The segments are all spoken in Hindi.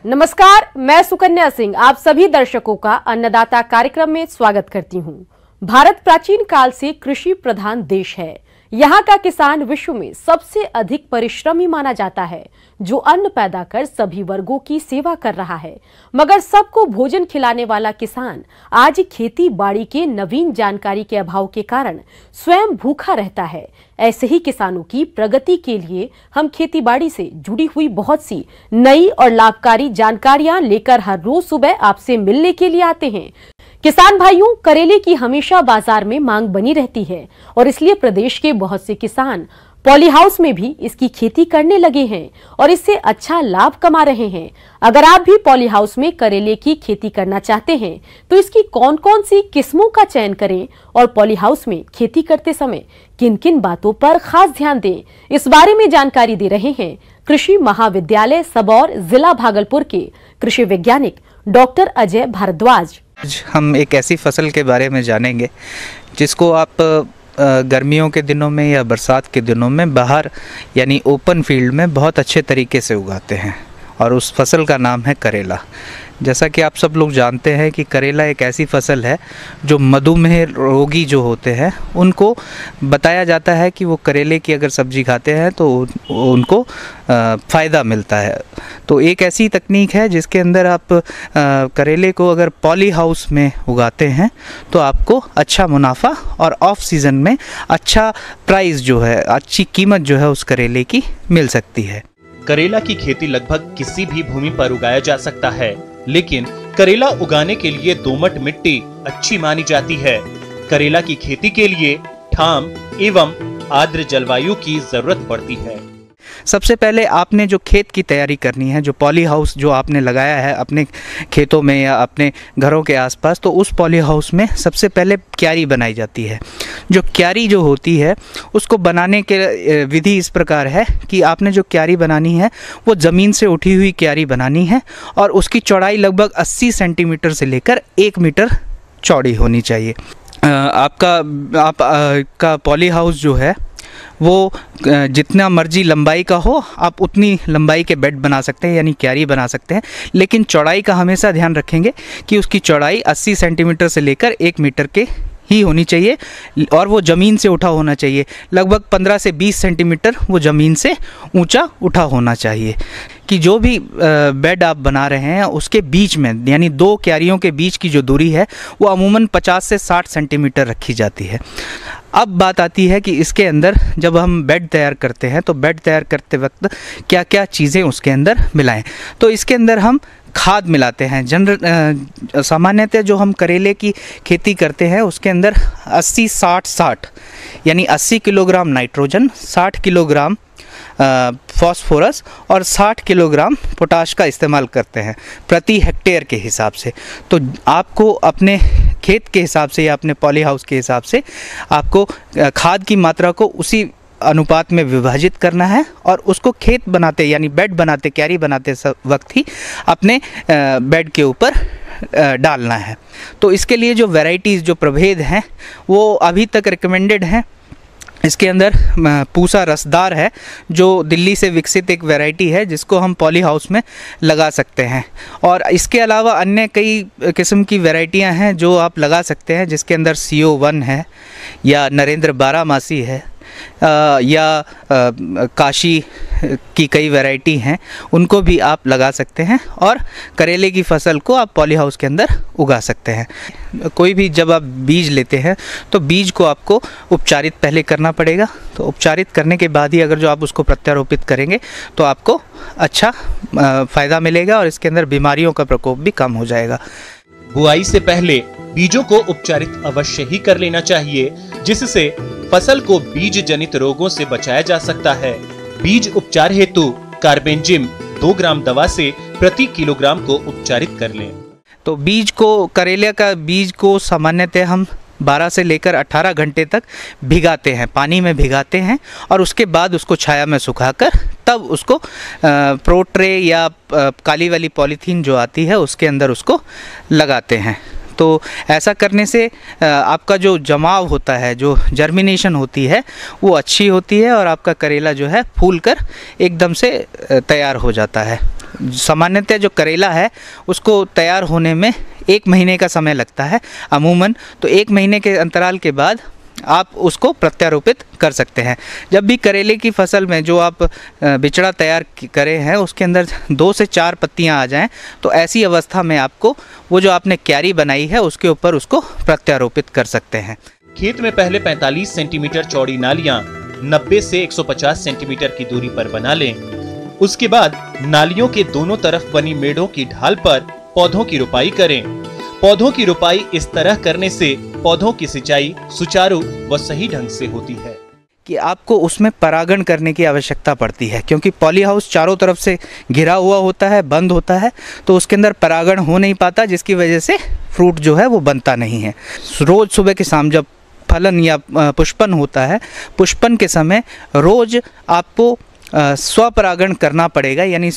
नमस्कार, मैं सुकन्या सिंह आप सभी दर्शकों का अन्नदाता कार्यक्रम में स्वागत करती हूं। भारत प्राचीन काल से कृषि प्रधान देश है। यहाँ का किसान विश्व में सबसे अधिक परिश्रमी माना जाता है, जो अन्न पैदा कर सभी वर्गों की सेवा कर रहा है। मगर सबको भोजन खिलाने वाला किसान आज खेती बाड़ी के नवीन जानकारी के अभाव के कारण स्वयं भूखा रहता है। ऐसे ही किसानों की प्रगति के लिए हम खेती बाड़ी से जुड़ी हुई बहुत सी नई और लाभकारी जानकारियां लेकर हर रोज सुबह आपसे मिलने के लिए आते हैं। किसान भाइयों, करेले की हमेशा बाजार में मांग बनी रहती है और इसलिए प्रदेश के बहुत से किसान पॉली हाउस में भी इसकी खेती करने लगे हैं और इससे अच्छा लाभ कमा रहे हैं। अगर आप भी पॉली हाउस में करेले की खेती करना चाहते हैं तो इसकी कौन कौन सी किस्मों का चयन करें और पॉली हाउस में खेती करते समय किन किन बातों पर खास ध्यान दें, इस बारे में जानकारी दे रहे हैं कृषि महाविद्यालय सबौर जिला भागलपुर के कृषि वैज्ञानिक डॉक्टर अजय भारद्वाज। आज हम एक ऐसी फसल के बारे में जानेंगे जिसको आप गर्मियों के दिनों में या बरसात के दिनों में बाहर यानी ओपन फील्ड में बहुत अच्छे तरीके से उगाते हैं और उस फसल का नाम है करेला। जैसा कि आप सब लोग जानते हैं कि करेला एक ऐसी फसल है जो मधुमेह रोगी जो होते हैं उनको बताया जाता है कि वो करेले की अगर सब्जी खाते हैं तो उनको फ़ायदा मिलता है। तो एक ऐसी तकनीक है जिसके अंदर आप करेले को अगर पॉली हाउस में उगाते हैं तो आपको अच्छा मुनाफा और ऑफ सीज़न में अच्छा प्राइस जो है, अच्छी कीमत जो है उस करेले की मिल सकती है। करेला की खेती लगभग किसी भी भूमि पर उगाया जा सकता है, लेकिन करेला उगाने के लिए दोमट मिट्टी अच्छी मानी जाती है। करेला की खेती के लिए ठाम एवं आर्द्र जलवायु की जरूरत पड़ती है। सबसे पहले आपने जो खेत की तैयारी करनी है, जो पॉली हाउस जो आपने लगाया है अपने खेतों में या अपने घरों के आसपास, तो उस पॉली हाउस में सबसे पहले क्यारी बनाई जाती है। जो क्यारी जो होती है उसको बनाने के विधि इस प्रकार है कि आपने जो क्यारी बनानी है वो ज़मीन से उठी हुई क्यारी बनानी है और उसकी चौड़ाई लगभग 80 सेंटीमीटर से लेकर 1 मीटर चौड़ी होनी चाहिए। आपका पॉली हाउस जो है वो जितना मर्जी लंबाई का हो, आप उतनी लंबाई के बेड बना सकते हैं यानी क्यारी बना सकते हैं, लेकिन चौड़ाई का हमेशा ध्यान रखेंगे कि उसकी चौड़ाई 80 सेंटीमीटर से लेकर 1 मीटर के ही होनी चाहिए और वो ज़मीन से उठा होना चाहिए। लगभग 15 से 20 सेंटीमीटर वो ज़मीन से ऊंचा उठा होना चाहिए कि जो भी बेड आप बना रहे हैं उसके बीच में यानी दो क्यारियों के बीच की जो दूरी है वो अमूमन 50 से 60 सेंटीमीटर रखी जाती है। अब बात आती है कि इसके अंदर जब हम बेड तैयार करते हैं तो बेड तैयार करते वक्त क्या क्या चीज़ें उसके अंदर मिलाएं। तो इसके अंदर हम खाद मिलाते हैं। सामान्यतः जो हम करेले की खेती करते हैं उसके अंदर 80-60-60 यानी 80 किलोग्राम नाइट्रोजन, 60 किलोग्राम फॉस्फोरस और 60 किलोग्राम पोटाश का इस्तेमाल करते हैं प्रति हेक्टेयर के हिसाब से। तो आपको अपने खेत के हिसाब से या अपने पॉली हाउस के हिसाब से आपको खाद की मात्रा को उसी अनुपात में विभाजित करना है और उसको खेत बनाते यानी बेड बनाते, क्यारी बनाते वक्त ही अपने बेड के ऊपर डालना है। तो इसके लिए जो वैरायटीज़, जो प्रभेद हैं वो अभी तक रिकमेंडेड हैं। इसके अंदर पूसा रसदार है जो दिल्ली से विकसित एक वैरायटी है जिसको हम पॉली हाउस में लगा सकते हैं और इसके अलावा अन्य कई किस्म की वैरायटियां हैं जो आप लगा सकते हैं, जिसके अंदर CO1 है या नरेंद्र 12 मासी है या काशी की कई वैरायटी हैं, उनको भी आप लगा सकते हैं और करेले की फसल को आप पॉली हाउस के अंदर उगा सकते हैं। कोई भी जब आप बीज लेते हैं तो बीज को आपको उपचारित पहले करना पड़ेगा। तो उपचारित करने के बाद ही अगर जो आप उसको प्रत्यारोपित करेंगे तो आपको अच्छा फ़ायदा मिलेगा और इसके अंदर बीमारियों का प्रकोप भी कम हो जाएगा। बुआई से पहले बीजों को उपचारित अवश्य ही कर लेना चाहिए, जिससे फसल को बीज जनित रोगों से बचाया जा सकता है। बीज उपचार हेतु कार्बेंजिम 2 ग्राम दवा से प्रति किलोग्राम को उपचारित कर लें। तो बीज को, करेले का बीज को सामान्यतः हम 12 से लेकर 18 घंटे तक भिगाते हैं, पानी में भिगाते हैं और उसके बाद उसको छाया में सुखाकर तब उसको प्रोट्रे या काली वाली पॉलीथीन जो आती है उसके अंदर उसको लगाते हैं। तो ऐसा करने से आपका जो जमाव होता है, जो जर्मिनेशन होती है वो अच्छी होती है और आपका करेला जो है फूल कर एकदम से तैयार हो जाता है। सामान्यतः जो करेला है उसको तैयार होने में 1 महीने का समय लगता है अमूमन। तो 1 महीने के अंतराल के बाद आप उसको प्रत्यारोपित कर सकते हैं। जब भी करेले की फसल में जो आप बिचड़ा तैयार करे हैं उसके अंदर 2 से 4 पत्तियां आ जाएं, तो ऐसी अवस्था में आपको वो जो आपने क्यारी बनाई है उसके ऊपर उसको प्रत्यारोपित कर सकते हैं। खेत में पहले 45 सेंटीमीटर चौड़ी नालियां 90 से 150 सेंटीमीटर की दूरी पर बना लें। उसके बाद नालियों के दोनों तरफ बनी मेड़ों की ढाल पर पौधों की रोपाई करें। पौधों की रोपाई इस तरह करने से पौधों की सिंचाई सुचारू व सही ढंग से होती है कि आपको उसमें परागण करने की आवश्यकता पड़ती है, क्योंकि पॉली हाउस चारों तरफ से घिरा हुआ होता है, बंद होता है, तो उसके अंदर परागण हो नहीं पाता, जिसकी वजह से फ्रूट जो है वो बनता नहीं है। रोज़ सुबह के शाम जब फलन या पुष्पन होता है, पुष्पन के समय रोज़ आपको स्वपरागण करना पड़ेगा, यानी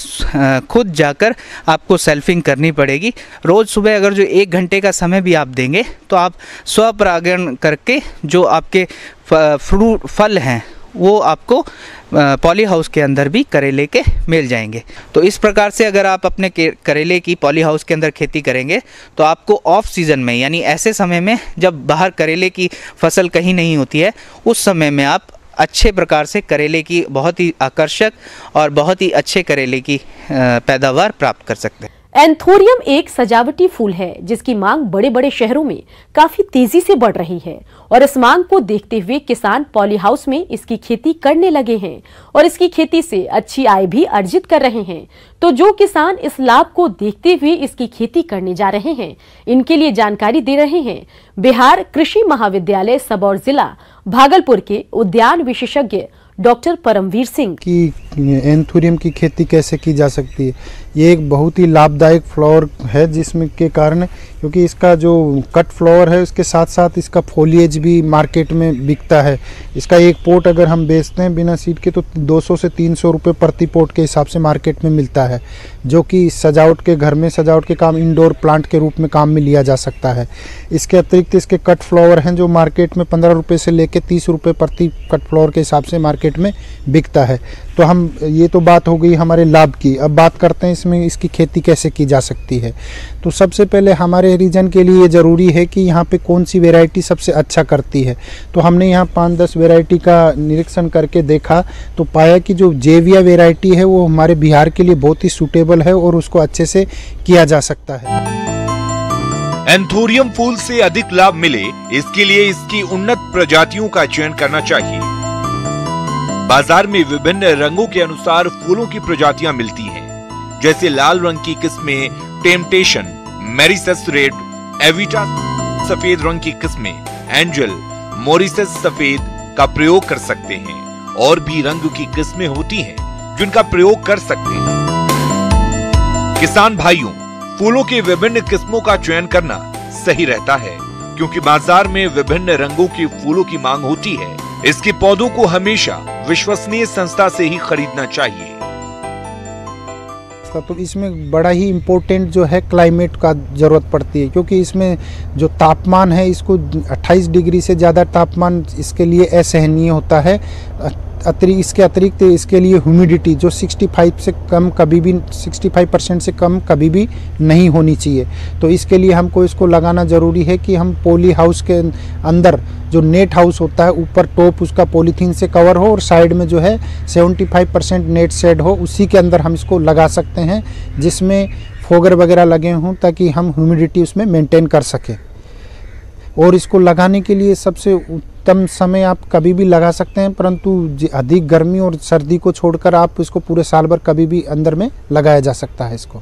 खुद जाकर आपको सेल्फिंग करनी पड़ेगी। रोज़ सुबह अगर जो 1 घंटे का समय भी आप देंगे तो आप स्वपरागण करके जो आपके फ्रूट फल हैं वो आपको पॉली हाउस के अंदर भी करेले के मिल जाएंगे। तो इस प्रकार से अगर आप अपने करेले की पॉली हाउस के अंदर खेती करेंगे तो आपको ऑफ सीज़न में, यानी ऐसे समय में जब बाहर करेले की फसल कहीं नहीं होती है, उस समय में आप अच्छे प्रकार से करेले की बहुत ही आकर्षक और बहुत ही अच्छे करेले की पैदावार प्राप्त कर सकते हैं। एंथोरियम एक सजावटी फूल है जिसकी मांग बड़े बड़े शहरों में काफी तेजी से बढ़ रही है और इस मांग को देखते हुए किसान पॉली हाउस में इसकी खेती करने लगे हैं और इसकी खेती से अच्छी आय भी अर्जित कर रहे हैं। तो जो किसान इस लाभ को देखते हुए इसकी खेती करने जा रहे हैं, इनके लिए जानकारी दे रहे हैं बिहार कृषि महाविद्यालय सबौर जिला भागलपुर के उद्यान विशेषज्ञ डॉक्टर परमवीर सिंह। कि एंथोरियम की खेती कैसे की जा सकती है। ये एक बहुत ही लाभदायक फ्लावर है, जिसमें के कारण क्योंकि इसका जो कट फ्लावर है उसके साथ साथ इसका फोलिएज भी मार्केट में बिकता है। इसका एक पोट अगर हम बेचते हैं बिना सीड के तो 200 से 300 रुपये प्रति पोट के हिसाब से मार्केट में मिलता है, जो कि सजावट के घर में सजावट के काम, इंडोर प्लांट के रूप में काम में लिया जा सकता है। इसके अतिरिक्त इसके कट फ्लावर हैं जो मार्केट में 15 रुपये से लेकर 30 रुपये प्रति कट फ्लावर के हिसाब से मार्केट में बिकता है। तो हम ये तो बात हो गई हमारे लाभ की। अब बात करते हैं इसमें इसकी खेती कैसे की जा सकती है। तो सबसे पहले हमारे रीजन के लिए ज़रूरी है कि यहाँ पे कौन सी वैरायटी सबसे अच्छा करती है। तो हमने यहाँ 5-10 वैरायटी का निरीक्षण करके देखा तो पाया कि जो जेविया वैरायटी है वो हमारे बिहार के लिए बहुत ही सूटेबल है और उसको अच्छे से किया जा सकता है। एंथोरियम फूल से अधिक लाभ मिले इसके लिए इसकी उन्नत प्रजातियों का चयन करना चाहिए। बाजार में विभिन्न रंगों के अनुसार फूलों की प्रजातियां मिलती हैं, जैसे लाल रंग की किस्में टेम्पटेशन, मैरिसस रेड, एविटा सफेद रंग की किस्में एंजल, मोरिसस सफेद का प्रयोग कर सकते हैं। और भी रंग की किस्में होती हैं जिनका प्रयोग कर सकते हैं। किसान भाइयों, फूलों की विभिन्न किस्मों का चयन करना सही रहता है, क्योंकि बाजार में विभिन्न रंगों के फूलों की मांग होती है। इसके पौधों को हमेशा विश्वसनीय संस्था से ही खरीदना चाहिए। तो इसमें बड़ा ही इम्पोर्टेंट जो है क्लाइमेट का ज़रूरत पड़ती है, क्योंकि इसमें जो तापमान है इसको 28 डिग्री से ज़्यादा तापमान इसके लिए असहनीय होता है। इसके अतिरिक्त इसके लिए ह्यूमिडिटी जो 65% से कम कभी भी नहीं होनी चाहिए। तो इसके लिए हमको इसको लगाना ज़रूरी है कि हम पॉली हाउस के अंदर जो नेट हाउस होता है ऊपर टॉप उसका पॉलीथीन से कवर हो और साइड में जो है 75% नेट शेड हो, उसी के अंदर हम इसको लगा सकते हैं, जिसमें फोगर वगैरह लगे हों ताकि हम ह्यूमिडिटी उसमें मेंटेन कर सकें। और इसको लगाने के लिए सबसे उत्तम समय आप कभी भी लगा सकते हैं, परंतु अधिक गर्मी और सर्दी को छोड़कर आप इसको पूरे साल भर कभी भी अंदर में लगाया जा सकता है इसको।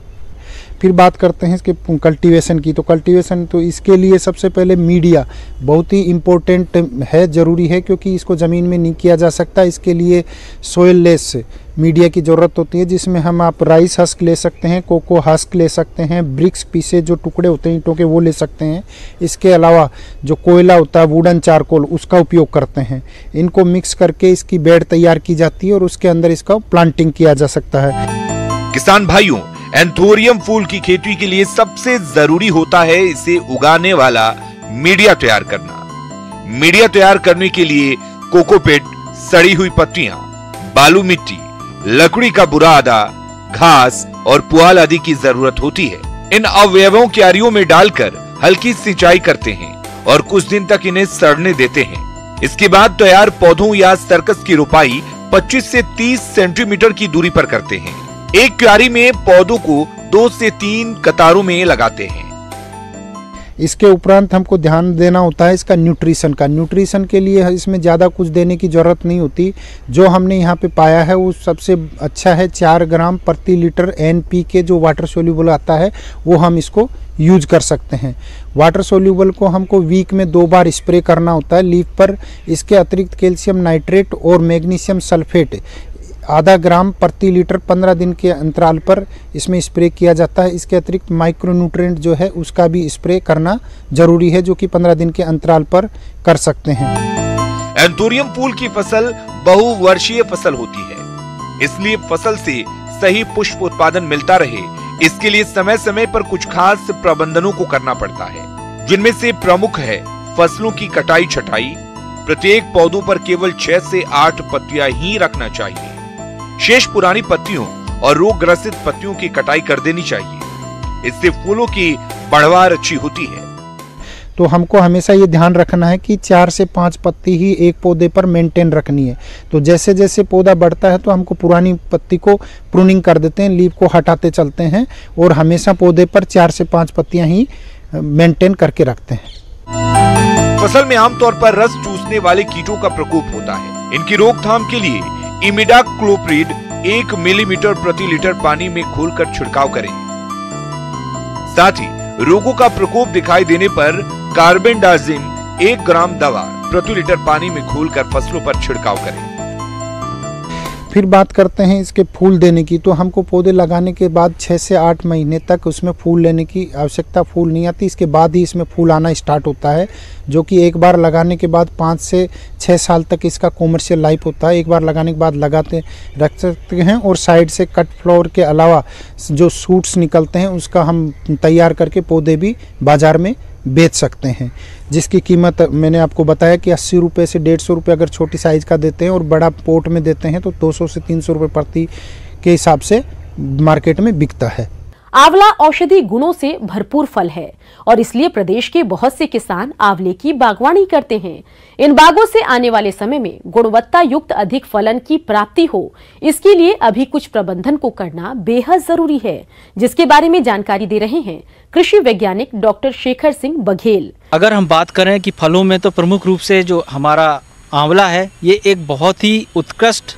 फिर बात करते हैं इसके कल्टीवेशन की। तो कल्टीवेशन तो इसके लिए सबसे पहले मीडिया बहुत ही इम्पोर्टेंट है, ज़रूरी है, क्योंकि इसको ज़मीन में नहीं किया जा सकता। इसके लिए सोयल लेस मीडिया की ज़रूरत होती है, जिसमें हम आप राइस हस्क ले सकते हैं, कोको हस्क ले सकते हैं, ब्रिक्स पीसे जो टुकड़े होते हैं ईंटों के वो ले सकते हैं। इसके अलावा जो कोयला होता है वुडन चारकोल उसका उपयोग करते हैं। इनको मिक्स करके इसकी बेड तैयार की जाती है और उसके अंदर इसका प्लांटिंग किया जा सकता है। किसान भाइयों, एंथोरियम फूल की खेती के लिए सबसे जरूरी होता है इसे उगाने वाला मीडिया तैयार करना। मीडिया तैयार करने के लिए कोकोपीट, सड़ी हुई पत्तियां, बालू मिट्टी, लकड़ी का बुरादा, घास और पुआल आदि की जरूरत होती है। इन अवयवों क्यारियों में डालकर हल्की सिंचाई करते हैं और कुछ दिन तक इन्हें सड़ने देते हैं। इसके बाद तैयार पौधों या सर्कस की रोपाई 25 से 30 सेंटीमीटर की दूरी पर करते हैं। एक क्यारी में पौधों को 2 से 3 कतारों में लगाते हैं। इसके उपरांत हमको ध्यान देना होता है इसका न्यूट्रिशन का। न्यूट्रिशन के लिए इसमें ज़्यादा कुछ देने की ज़रूरत नहीं होती। जो हमने यहाँ पे पाया है वो सबसे अच्छा है 4 ग्राम प्रति लीटर NPK जो वाटर सोल्यूबल आता है, वो हम इसको यूज कर सकते हैं। वाटर सोल्यूबल को हमको वीक में 2 बार स्प्रे करना होता है लीफ पर। इसके अतिरिक्त कैल्शियम नाइट्रेट और मैग्नीशियम सल्फेट आधा ग्राम प्रति लीटर 15 दिन के अंतराल पर इसमें स्प्रे किया जाता है। इसके अतिरिक्त माइक्रोन्यूट्रिएंट जो है उसका भी स्प्रे करना जरूरी है, जो कि 15 दिन के अंतराल पर कर सकते हैं। एंथोरियम फूल की फसल बहुवर्षीय फसल होती है, इसलिए फसल से सही पुष्प उत्पादन मिलता रहे, इसके लिए समय समय पर कुछ खास प्रबंधनों को करना पड़ता है, जिनमें से प्रमुख है फसलों की कटाई छटाई। प्रत्येक पौधों पर केवल 6 से 8 पत्तियां ही रखना चाहिए। शेष पुरानी पत्तियों और रोग ग्रसित पत्तियों की कटाई कर देनी चाहिए। इससे फूलों की बढ़वार अच्छी होती है। तो हमको हमेशा ये ध्यान रखना है कि 4 से 5 पत्ती ही एक पौधे पर मेंटेन रखनी है। तो जैसे जैसे पौधा बढ़ता है तो हमको पुरानी पत्ती को प्रूनिंग कर देते हैं, लीफ को हटाते चलते हैं और हमेशा पौधे पर 4 से 5 पत्तियां ही मेंटेन करके रखते हैं। फसल में आमतौर पर रस चूसने वाले कीटों का प्रकोप होता है। इनकी रोकथाम के लिए इमिडाक्लोप्रिड 1 मिलीमीटर प्रति लीटर पानी में घोलकर छिड़काव करें। साथ ही रोगों का प्रकोप दिखाई देने पर कार्बेंडाजिम 1 ग्राम दवा प्रति लीटर पानी में घोलकर फसलों पर छिड़काव करें। फिर बात करते हैं इसके फूल देने की। तो हमको पौधे लगाने के बाद 6 से 8 महीने तक उसमें फूल लेने की आवश्यकता फूल नहीं आती। इसके बाद ही इसमें फूल आना स्टार्ट होता है, जो कि एक बार लगाने के बाद 5 से 6 साल तक इसका कॉमर्शियल लाइफ होता है। एक बार लगाने के बाद लगाते रख सकते हैं और साइड से कट फ्लावर के अलावा जो सूट्स निकलते हैं उसका हम तैयार करके पौधे भी बाजार में बेच सकते हैं, जिसकी कीमत मैंने आपको बताया कि 80 रुपये से 150 रुपये अगर छोटी साइज़ का देते हैं और बड़ा पोट में देते हैं तो 200 से 300 रुपये प्रति के हिसाब से मार्केट में बिकता है। आंवला औषधि गुणों से भरपूर फल है और इसलिए प्रदेश के बहुत से किसान आंवले की बागवानी करते हैं। इन बागों से आने वाले समय में गुणवत्ता युक्त अधिक फलन की प्राप्ति हो, इसके लिए अभी कुछ प्रबंधन को करना बेहद जरूरी है, जिसके बारे में जानकारी दे रहे हैं कृषि वैज्ञानिक डॉक्टर शेखर सिंह बघेल। अगर हम बात करें कि फलों में, तो प्रमुख रूप से जो हमारा आंवला है ये एक बहुत ही उत्कृष्ट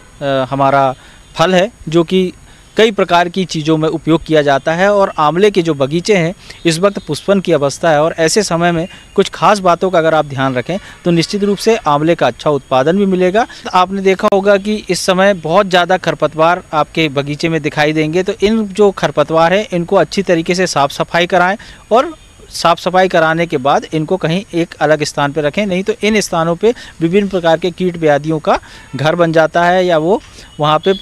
हमारा फल है, जो कि कई प्रकार की चीज़ों में उपयोग किया जाता है। और आंवले के जो बगीचे हैं इस वक्त पुष्पन की अवस्था है और ऐसे समय में कुछ खास बातों का अगर आप ध्यान रखें तो निश्चित रूप से आंवले का अच्छा उत्पादन भी मिलेगा। आपने देखा होगा कि इस समय बहुत ज़्यादा खरपतवार आपके बगीचे में दिखाई देंगे, तो इन जो खरपतवार हैं इनको अच्छी तरीके से साफ़ सफाई कराएँ और साफ सफाई कराने के बाद इनको कहीं एक अलग स्थान पर रखें, नहीं तो इन स्थानों पे विभिन्न प्रकार के कीट व्याधियों का घर बन जाता है या वो वहाँ पे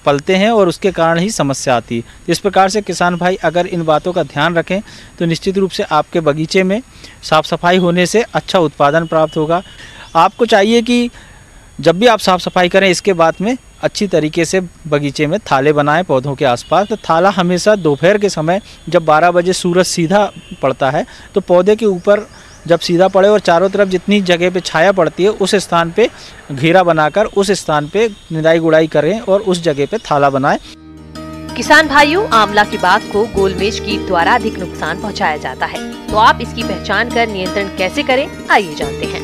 पलते हैं और उसके कारण ही समस्या आती है। इस प्रकार से किसान भाई अगर इन बातों का ध्यान रखें तो निश्चित रूप से आपके बगीचे में साफ सफाई होने से अच्छा उत्पादन प्राप्त होगा। आपको चाहिए कि जब भी आप साफ सफाई करें इसके बाद में अच्छी तरीके से बगीचे में थाले बनाएं पौधों के आसपास। तो थाला हमेशा दोपहर के समय जब 12 बजे सूरज सीधा पड़ता है तो पौधे के ऊपर जब सीधा पड़े और चारों तरफ जितनी जगह पे छाया पड़ती है उस स्थान पे घेरा बनाकर उस स्थान पे निदाई गुड़ाई करें और उस जगह पे थाला बनाएं। किसान भाइयों, आंवला की बाग को गोलमेज कीट द्वारा अधिक नुकसान पहुंचाया जाता है, तो आप इसकी पहचान कर नियंत्रण कैसे करें, आइए जानते हैं।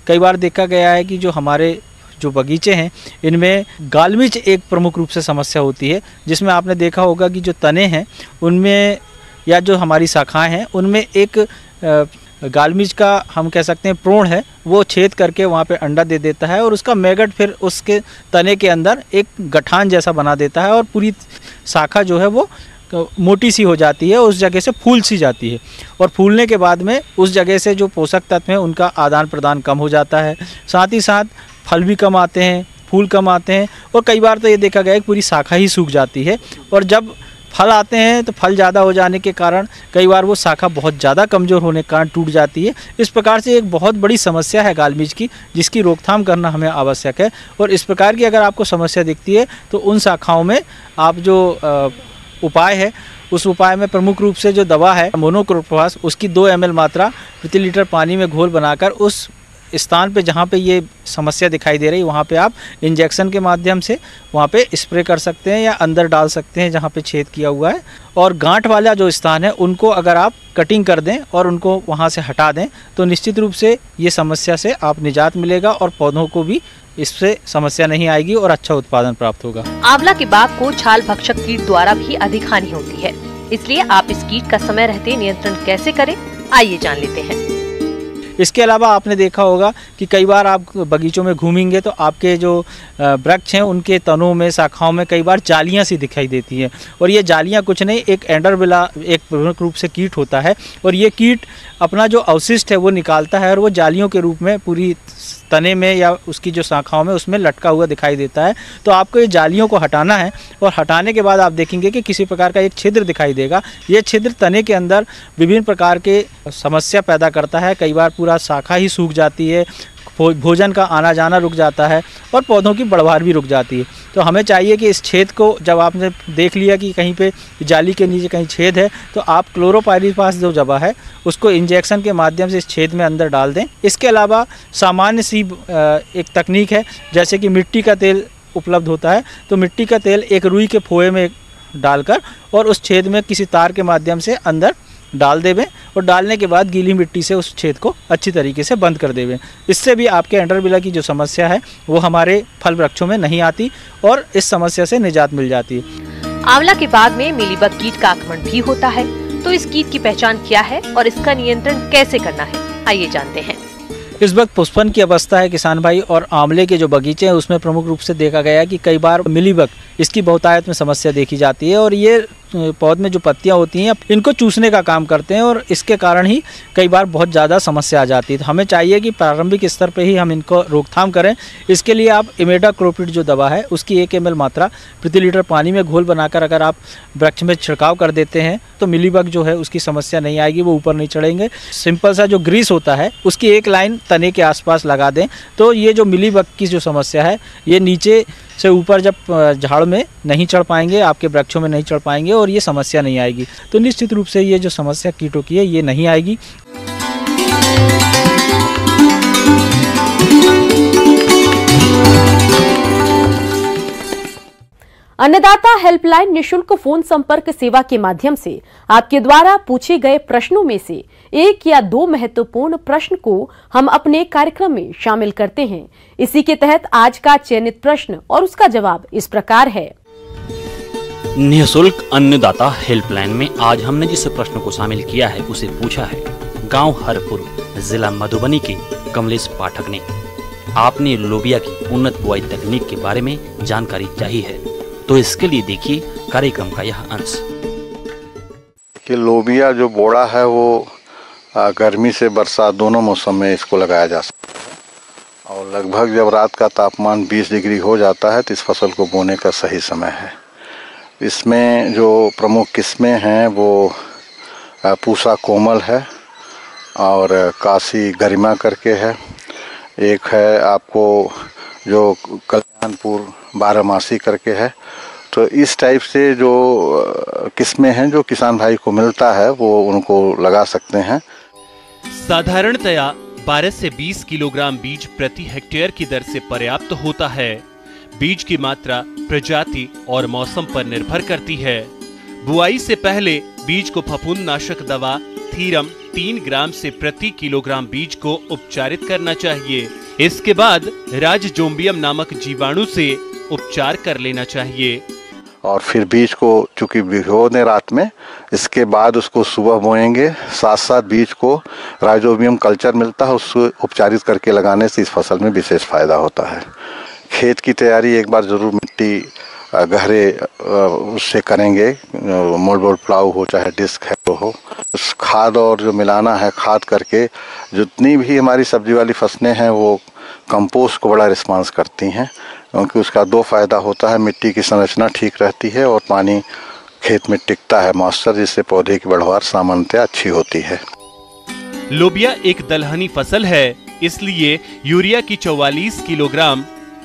कई बार देखा गया है कि जो हमारे जो बगीचे हैं इनमें गालमिच एक प्रमुख रूप से समस्या होती है, जिसमें आपने देखा होगा कि जो तने हैं उनमें या जो हमारी शाखाएं हैं उनमें एक गालमिच का हम कह सकते हैं प्रोण है, वो छेद करके वहाँ पे अंडा दे देता है और उसका मैगट फिर उसके तने के अंदर एक गठान जैसा बना देता है और पूरी शाखा जो है वो मोटी सी हो जाती है, उस जगह से फूल सी जाती है और फूलने के बाद में उस जगह से जो पोषक तत्व हैं उनका आदान प्रदान कम हो जाता है। साथ ही साथ फल भी कम आते हैं, फूल कम आते हैं और कई बार तो ये देखा गया है कि पूरी शाखा ही सूख जाती है और जब फल आते हैं तो फल ज़्यादा हो जाने के कारण कई बार वो शाखा बहुत ज़्यादा कमज़ोर होने के कारण टूट जाती है। इस प्रकार से एक बहुत बड़ी समस्या है गालमिच की, जिसकी रोकथाम करना हमें आवश्यक है। और इस प्रकार की अगर आपको समस्या दिखती है तो उन शाखाओं में आप जो उपाय है, उस उपाय में प्रमुख रूप से जो दवा है मोनोक्रोटोफास, उसकी 2 ml मात्रा प्रति लीटर पानी में घोल बनाकर उस स्थान पे जहाँ पे ये समस्या दिखाई दे रही है वहाँ पे आप इंजेक्शन के माध्यम से वहाँ पे स्प्रे कर सकते हैं या अंदर डाल सकते हैं जहाँ पे छेद किया हुआ है। और गांठ वाला जो स्थान है उनको अगर आप कटिंग कर दें और उनको वहाँ से हटा दें तो निश्चित रूप से ये समस्या से आप निजात मिलेगा और पौधों को भी इससे समस्या नहीं आएगी और अच्छा उत्पादन प्राप्त होगा। आंवला के बाग को छाल भक्षक कीट द्वारा भी अधिक हानि होती है, इसलिए आप इस कीट का समय रहते नियंत्रण कैसे करें, आइए जान लेते हैं। इसके अलावा आपने देखा होगा कि कई बार आप बगीचों में घूमेंगे तो आपके जो वृक्ष हैं उनके तनों में, शाखाओं में कई बार जालियां सी दिखाई देती हैं और ये जालियां कुछ नहीं, एक एंडरबिला एक प्रमुख रूप से कीट होता है और ये कीट अपना जो अवशिष्ट है वो निकालता है और वो जालियों के रूप में पूरी तने में या उसकी जो शाखाओं में उसमें लटका हुआ दिखाई देता है। तो आपको ये जालियों को हटाना है और हटाने के बाद आप देखेंगे कि किसी प्रकार का एक छिद्र दिखाई देगा। ये छिद्र तने के अंदर विभिन्न प्रकार के समस्या पैदा करता है, कई बार पूरा शाखा ही सूख जाती है, भोजन का आना जाना रुक जाता है और पौधों की बढ़वार भी रुक जाती है। तो हमें चाहिए कि इस छेद को जब आपने देख लिया कि कहीं पे जाली के नीचे कहीं छेद है तो आप क्लोरोपाइरीफास जो दवा है उसको इंजेक्शन के माध्यम से इस छेद में अंदर डाल दें। इसके अलावा सामान्य सी एक तकनीक है, जैसे कि मिट्टी का तेल उपलब्ध होता है, तो मिट्टी का तेल एक रुई के फोए में डालकर और उस छेद में किसी तार के माध्यम से अंदर डाल देवें और डालने के बाद गीली मिट्टी से उस छेद को अच्छी तरीके से बंद कर देवें। इससे भी आपके एंडरबिला की जो समस्या है वो हमारे फल वृक्षों में नहीं आती और इस समस्या से निजात मिल जाती है। आंवला के बाग में मिलीबग कीट का आक्रमण भी होता है, तो इस कीट की पहचान क्या है और इसका नियंत्रण कैसे करना है, आइए जानते हैं। इस वक्त पुष्पन की अवस्था है किसान भाई, और आंवले के जो बगीचे हैं उसमें प्रमुख रूप से देखा गया है कि कई बार मिलीबग इसकी बहुतायत में समस्या देखी जाती है और ये पौधे में जो पत्तियां होती हैं इनको चूसने का काम करते हैं और इसके कारण ही कई बार बहुत ज़्यादा समस्या आ जाती है। तो हमें चाहिए कि प्रारंभिक स्तर पे ही हम इनको रोकथाम करें। इसके लिए आप इमेडाक्लोप्रिड जो दवा है उसकी 1 ml मात्रा प्रति लीटर पानी में घोल बनाकर अगर आप वृक्ष में छिड़काव कर देते हैं तो मिलीबग जो है उसकी समस्या नहीं आएगी, वो ऊपर नहीं चढ़ेंगे। सिंपल सा जो ग्रीस होता है उसकी एक लाइन तने के आसपास लगा दें तो ये जो मिलीबग की जो समस्या है ये नीचे से ऊपर जब झाड़ में नहीं चढ़ पाएंगे, आपके वृक्षों में नहीं चढ़ पाएंगे और ये समस्या नहीं आएगी। तो निश्चित रूप से ये जो समस्या कीटों की है ये नहीं आएगी। अन्नदाता हेल्पलाइन निशुल्क फोन संपर्क सेवा के माध्यम से आपके द्वारा पूछे गए प्रश्नों में से 1 या 2 महत्वपूर्ण प्रश्न को हम अपने कार्यक्रम में शामिल करते हैं। इसी के तहत आज का चयनित प्रश्न और उसका जवाब इस प्रकार है। निःशुल्क अन्नदाता हेल्पलाइन में आज हमने जिस प्रश्न को शामिल किया है उसे पूछा है गांव हरपुर, जिला मधुबनी के कमलेश पाठक ने। आपने लोबिया की उन्नत बुआई तकनीक के बारे में जानकारी चाहिए है, तो इसके लिए देखिए कार्यक्रम का यह अंश। कि लोबिया जो बोड़ा है वो गर्मी से बरसात दोनों मौसम में इसको लगाया जा सकता है और लगभग जब रात का तापमान 20 डिग्री हो जाता है तो इस फसल को बोने का सही समय है। इसमें जो प्रमुख किस्में हैं वो पूसा कोमल है और काशी गरिमा करके है, एक है आपको जो कल्याणपुर बारहमासी करके है। तो इस टाइप से जो किस्में हैं जो किसान भाई को मिलता है वो उनको लगा सकते हैं। साधारणतया 12 से 20 किलोग्राम बीज प्रति हेक्टेयर की दर से पर्याप्त होता है। बीज की मात्रा प्रजाति और मौसम पर निर्भर करती है। बुआई से पहले बीज को फफूंदनाशक दवा थीरम 3 ग्राम से प्रति किलोग्राम बीज को उपचारित करना चाहिए। इसके बाद राजजोम्बियम नामक जीवाणु से उपचार कर लेना चाहिए। और फिर बीज को चूंकि भिगो दें रात में, इसके बाद उसको सुबह बोएंगे। साथ साथ बीज को राइजोबियम कल्चर मिलता है, उसको उपचारित करके लगाने से इस फसल में विशेष फायदा होता है। खेत की तैयारी एक बार जरूर मिट्टी गहरे उससे करेंगे, मोड़ प्लाऊ हो चाहे डिस्क है तो हो। उस खाद और जो मिलाना है खाद करके जितनी भी हमारी सब्जी वाली फसलें हैं वो कंपोस्ट को बड़ा रिस्पांस करती हैं, क्योंकि उसका 2 फायदा होता है। मिट्टी की संरचना ठीक रहती है और पानी खेत में टिकता है मॉइस्चर, जिससे पौधे की बढ़वार सामान्यतः अच्छी होती है। लोबिया एक दलहनी फसल है, इसलिए यूरिया की 44 किलोग्राम,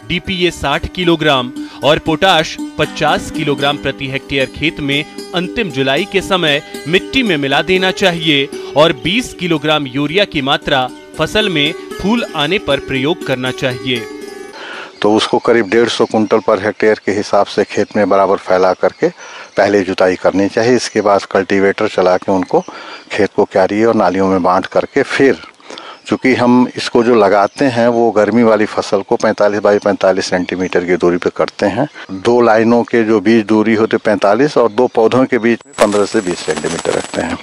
डीपीए 60 किलोग्राम और पोटाश 50 किलोग्राम प्रति हेक्टेयर खेत में अंतिम जुलाई के समय मिट्टी में मिला देना चाहिए और 20 किलोग्राम यूरिया की मात्रा फसल में फूल आने पर प्रयोग करना चाहिए। तो उसको करीब 150 कुंटल पर हेक्टेयर के हिसाब से खेत में बराबर फैला करके पहले जुताई करनी चाहिए। इसके बाद कल्टीवेटर चला के उनको खेत को क्यारी और नालियों में बांट करके फिर चूँकि हम इसको जो लगाते हैं वो गर्मी वाली फसल को 45 बाई 45 सेंटीमीटर की दूरी पे करते हैं। 2 लाइनों के जो बीच दूरी होते 45 और 2 पौधों के बीच में 15 से 20 सेंटीमीटर रखते हैं।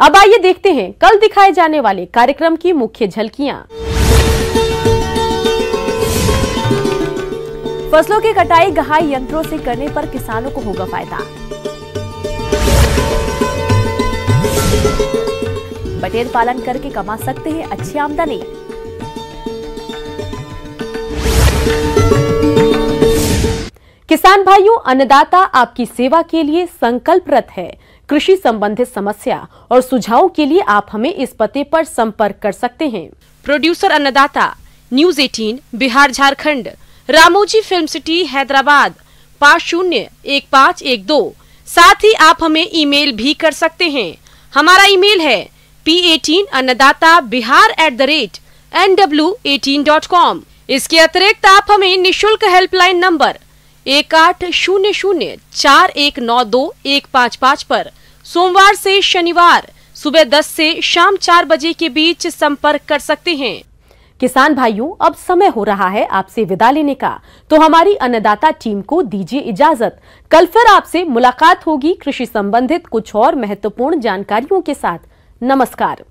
अब आइए देखते हैं कल दिखाए जाने वाले कार्यक्रम की मुख्य झलकियां। फसलों की कटाई गहाई यंत्रों से करने पर किसानों को होगा फायदा। बटेर पालन करके कमा सकते हैं अच्छी आमदनी। किसान भाइयों, अन्नदाता आपकी सेवा के लिए संकल्परत है। कृषि संबंधित समस्या और सुझावों के लिए आप हमें इस पते पर संपर्क कर सकते हैं। प्रोड्यूसर अन्नदाता, news 18 Bihar Jharkhand, Ramoji film city Hyderabad 501512। साथ ही आप हमें ईमेल भी कर सकते हैं। हमारा ईमेल है p18annadatabihar@nw18.com। इसके अतिरिक्त आप हमें निशुल्क हेल्पलाइन नंबर 18004192 पर सोमवार से शनिवार सुबह 10 से शाम 4 बजे के बीच संपर्क कर सकते हैं। किसान भाइयों, अब समय हो रहा है आपसे विदा लेने का, तो हमारी अन्नदाता टीम को दीजिए इजाजत। कल फिर आपसे मुलाकात होगी कृषि संबंधित कुछ और महत्वपूर्ण जानकारियों के साथ। नमस्कार।